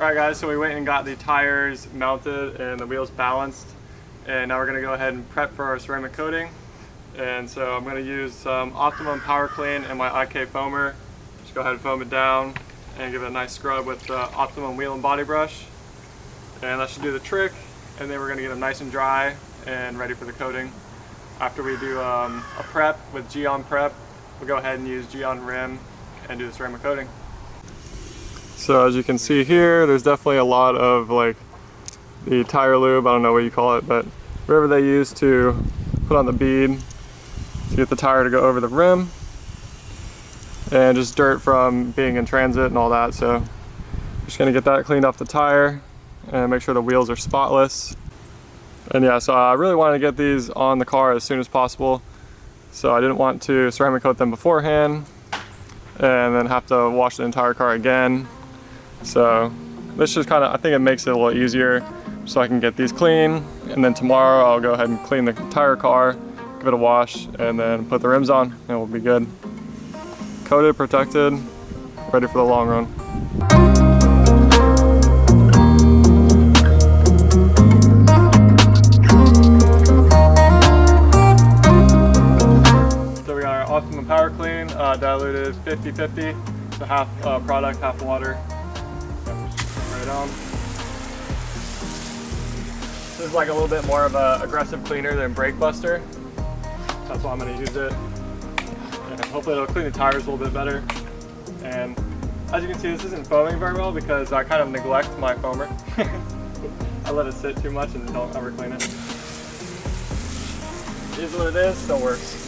Alright guys, so we went and got the tires mounted and the wheels balanced, and now we're going to go ahead and prep for our ceramic coating. And so I'm going to use some Optimum Power Clean and my IK foamer. Just go ahead and foam it down and give it a nice scrub with the Optimum wheel and body brush, and that should do the trick. And then we're going to get them nice and dry and ready for the coating. After we do a prep with Gyeon Prep, we'll go ahead and use Gyeon Rim and do the ceramic coating. So as you can see here, there's definitely a lot of like the tire lube, I don't know what you call it, but whatever they use to put on the bead to get the tire to go over the rim, and just dirt from being in transit and all that. So just gonna get that cleaned off the tire and make sure the wheels are spotless. And yeah, so I really wanted to get these on the car as soon as possible, so I didn't want to ceramic coat them beforehand and then have to wash the entire car again. So this just kind of, I think it makes it a little easier, so I can get these clean, and then tomorrow I'll go ahead and clean the entire car, give it a wash, and then put the rims on, and we'll be good. Coated, protected, ready for the long run. So we got our Optimum Power Clean, diluted 50-50, so half product, half water. Right on. This is like a little bit more of an aggressive cleaner than Brake Buster. That's why I'm going to use it. And hopefully it'll clean the tires a little bit better. And as you can see, this isn't foaming very well because I kind of neglect my foamer. I let it sit too much and don't ever clean it. It is what it is, still works.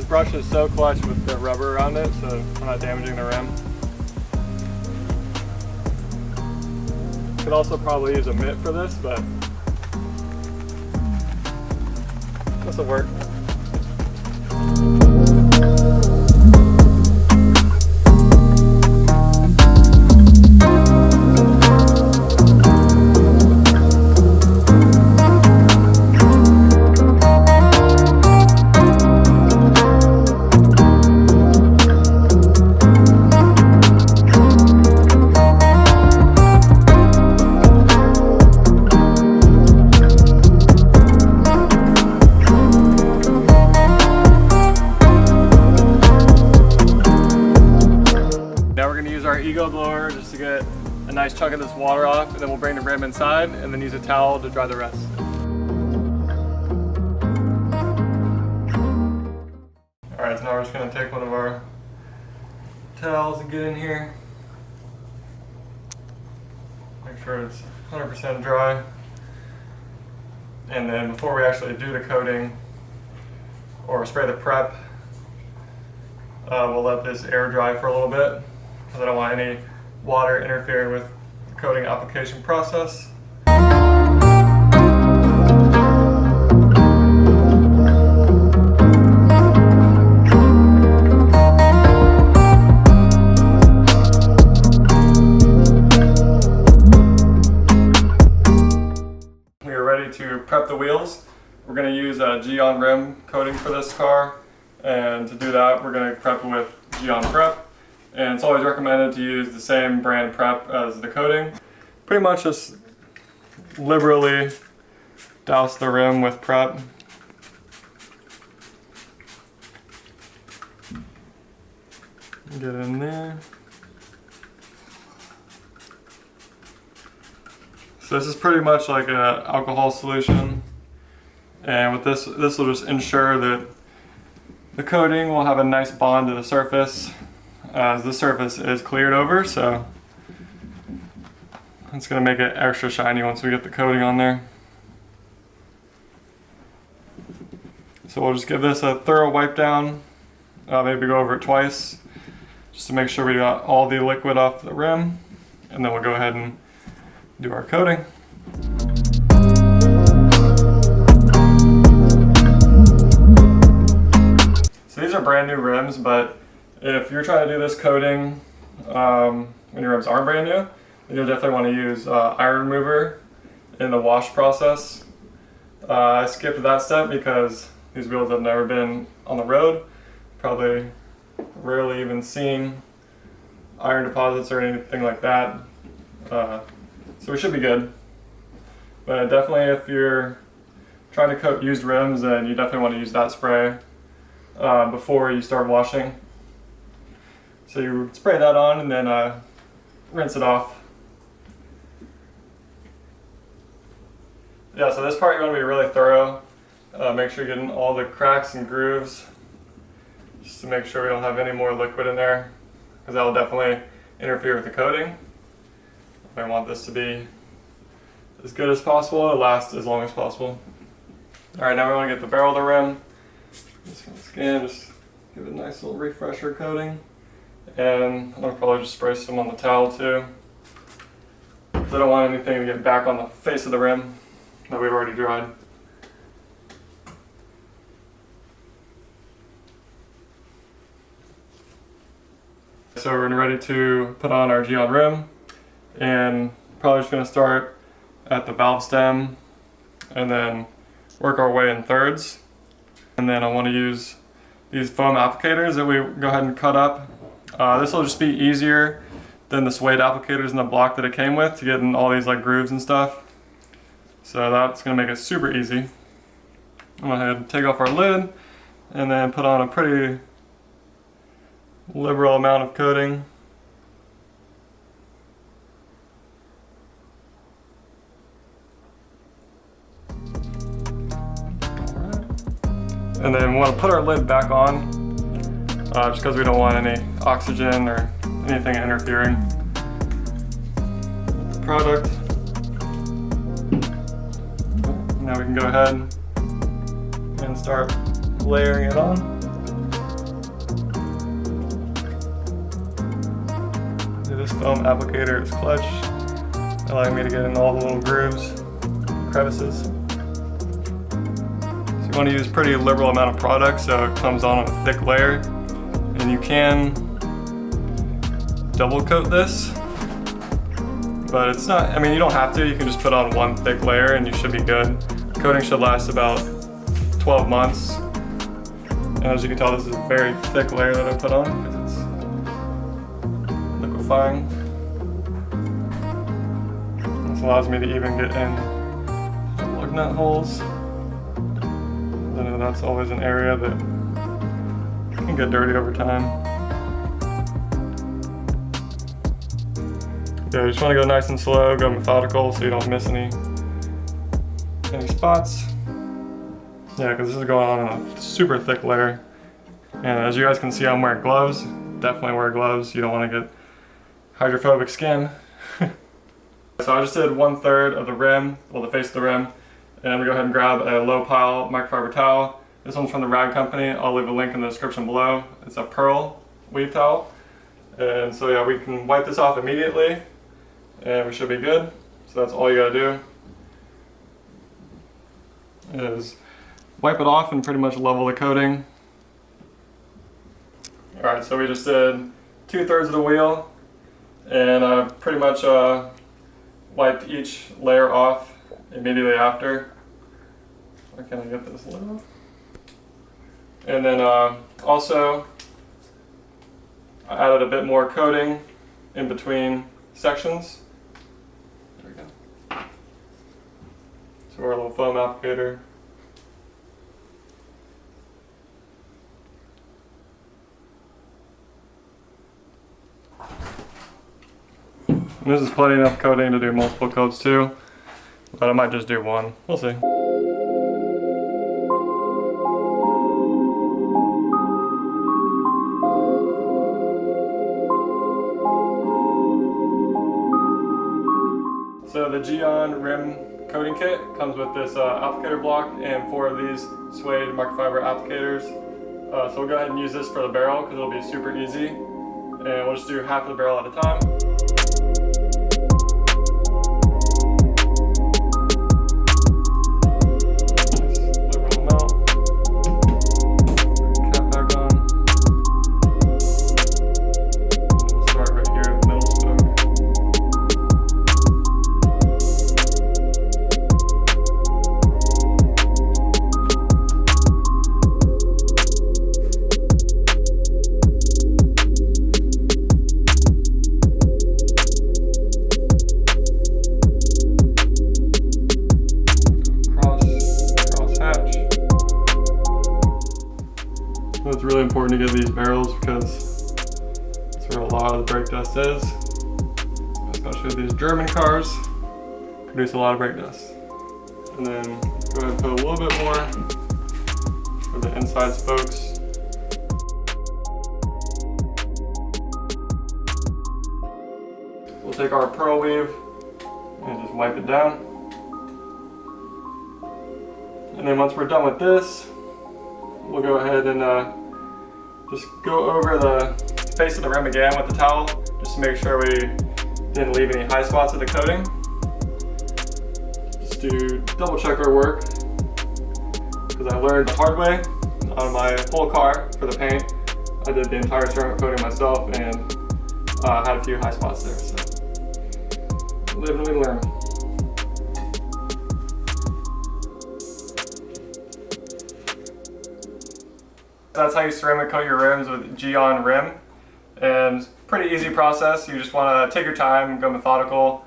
Brush is so clutch with the rubber around it, so we're not damaging the rim. Could also probably use a mitt for this, but this will work. Blower just to get a nice chunk of this water off, and then we'll bring the rim inside and then use a towel to dry the rest. Alright, so now we're just going to take one of our towels and get in here. Make sure it's 100% dry. And then before we actually do the coating or spray the prep, we'll let this air dry for a little bit, because I don't want any water interfering with the coating application process. We are ready to prep the wheels. We're going to use a Gyeon Rim coating for this car, and to do that we're going to prep it with Gyeon Prep. And it's always recommended to use the same brand prep as the coating. Pretty much just liberally douse the rim with prep. Get it in there. So this is pretty much like an alcohol solution. And with this will just ensure that the coating will have a nice bond to the surface, as the surface is cleared over, so it's going to make it extra shiny once we get the coating on there. So we'll just give this a thorough wipe down, maybe go over it twice, just to make sure we got all the liquid off the rim, and then we'll go ahead and do our coating. So these are brand new rims, but if you're trying to do this coating when your rims aren't brand new, you'll definitely want to use iron remover in the wash process. I skipped that step because these wheels have never been on the road, probably rarely even seen iron deposits or anything like that, so we should be good. But definitely if you're trying to coat used rims, then you definitely want to use that spray before you start washing. So you spray that on and then rinse it off. Yeah, so this part you want to be really thorough. Make sure you're getting all the cracks and grooves, just to make sure we don't have any more liquid in there, because that will definitely interfere with the coating. I want this to be as good as possible, to last as long as possible. Alright, now we want to get the barrel of the rim. Just gonna scan, just give it a nice little refresher coating. And I'll probably just spray some on the towel too, because I don't want anything to get back on the face of the rim that we've already dried. So we're ready to put on our Gyeon Rim, and probably just going to start at the valve stem and then work our way in thirds. And then I want to use these foam applicators that we go ahead and cut up. This will just be easier than the suede applicators in the block that it came with to get in all these like grooves and stuff. So that's going to make it super easy. I'm going to go ahead and take off our lid and then put on a pretty liberal amount of coating. And then we want to put our lid back on, just because we don't want any oxygen or anything interfering with the product. Now we can go ahead and start layering it on. This foam applicator is clutch, allowing me to get in all the little grooves, crevices. So you want to use a pretty liberal amount of product so it comes on a thick layer. And you can double coat this, but it's not, I mean, you don't have to. You can just put on one thick layer and you should be good. Coating should last about 12 months. And as you can tell, this is a very thick layer that I put on because it's liquefying. This allows me to even get in lug nut holes. I know that's always an area that can get dirty over time. Yeah, you just want to go nice and slow, go methodical so you don't miss any spots. Yeah, because this is going on in a super thick layer. And as you guys can see, I'm wearing gloves. Definitely wear gloves. You don't want to get hydrophobic skin. So I just did 1/3 of the rim, well, the face of the rim. And I'm going to go ahead and grab a low pile microfiber towel. This one's from the Rag Company. I'll leave a link in the description below. It's a pearl weave towel. And so yeah, we can wipe this off immediately and we should be good. So that's all you gotta do, is wipe it off and pretty much level the coating. Alright, so we just did 2/3 of the wheel, and I pretty much wiped each layer off immediately after. Why can't I get this lid off? And then also I added a bit more coating in between sections. There we go. So our little foam applicator. And this is plenty enough coating to do multiple coats too, but I might just do one. We'll see. So the Gyeon Rim coating kit comes with this applicator block and 4 of these suede microfiber applicators. So we'll go ahead and use this for the barrel because it'll be super easy. And we'll just do half of the barrel at a time. Nice liberal amount. Cap back on. important to get these barrels because that's where a lot of the brake dust is. Especially these German cars produce a lot of brake dust. And then go ahead and put a little bit more for the inside spokes. We'll take our pearl weave and just wipe it down. And then once we're done with this, we'll go ahead and just go over the face of the rim again with the towel, just to make sure we didn't leave any high spots of the coating. Just to double check our work, because I learned the hard way on my whole car for the paint. I did the entire ceramic coating myself and had a few high spots there. So live and we learn. That's how you ceramic coat your rims with Gyeon Rim, and it's a pretty easy process. You just want to take your time, go methodical,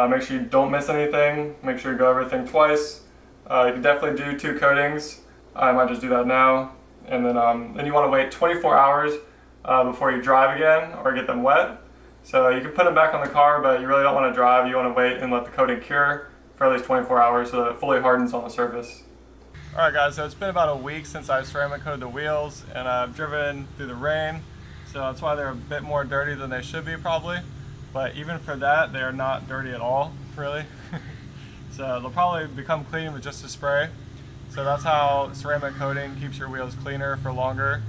make sure you don't miss anything, make sure you go everything twice. You can definitely do 2 coatings. I might just do that now, and then you want to wait 24 hours before you drive again or get them wet. So you can put them back on the car, but you really don't want to drive. You want to wait and let the coating cure for at least 24 hours so that it fully hardens on the surface. Alright guys, so it's been about a week since I ceramic coated the wheels, and I've driven through the rain, so that's why they're a bit more dirty than they should be probably. But even for that, they're not dirty at all, really. So they'll probably become clean with just a spray. So that's how ceramic coating keeps your wheels cleaner for longer.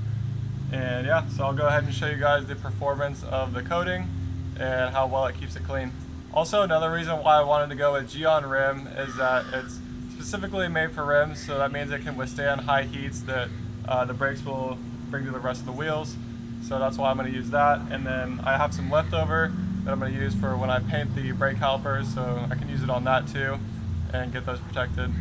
And yeah, so I'll go ahead and show you guys the performance of the coating and how well it keeps it clean. Also, another reason why I wanted to go with Gyeon Rim is that it's specifically made for rims, so that means it can withstand high heats that the brakes will bring to the rest of the wheels. So that's why I'm going to use that. And then I have some leftover that I'm going to use for when I paint the brake calipers, so I can use it on that too and get those protected.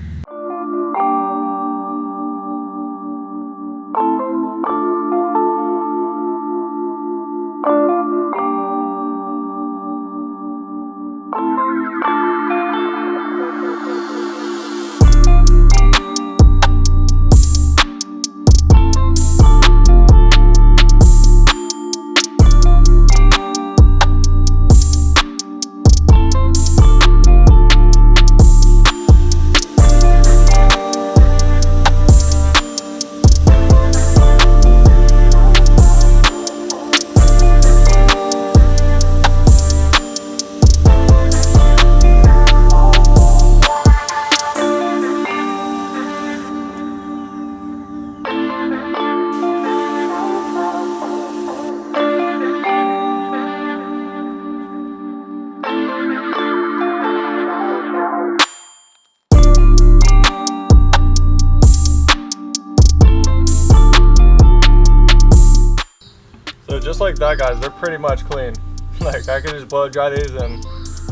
So just like that, guys, they're pretty much clean. Like, I can just blow dry these and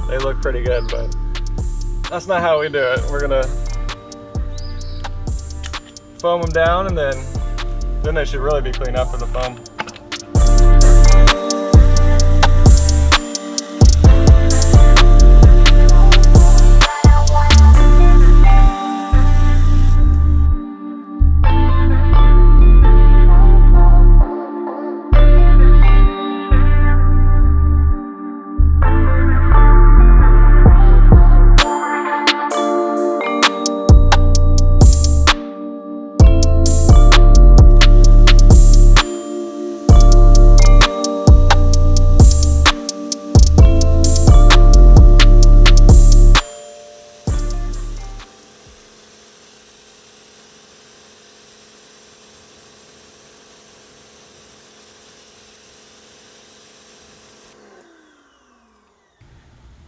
they look pretty good, but that's not how we do it. We're gonna foam them down, and then they should really be clean after the foam.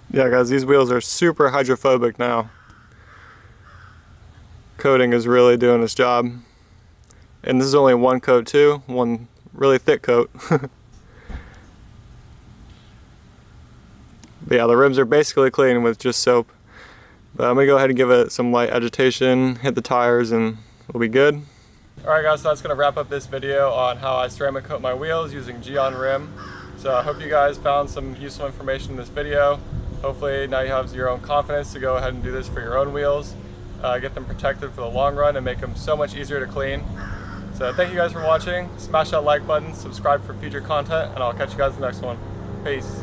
Yeah guys, these wheels are super hydrophobic now. Coating is really doing its job. And this is only one coat too, one really thick coat. But yeah, the rims are basically clean with just soap. But I'm gonna go ahead and give it some light agitation, hit the tires, and we'll be good. Alright guys, so that's gonna wrap up this video on how I ceramic coat my wheels using Gyeon Rim. So I hope you guys found some useful information in this video. Hopefully now you have your own confidence to go ahead and do this for your own wheels. Get them protected for the long run and make them so much easier to clean. So thank you guys for watching. Smash that like button, subscribe for future content, and I'll catch you guys in the next one. Peace.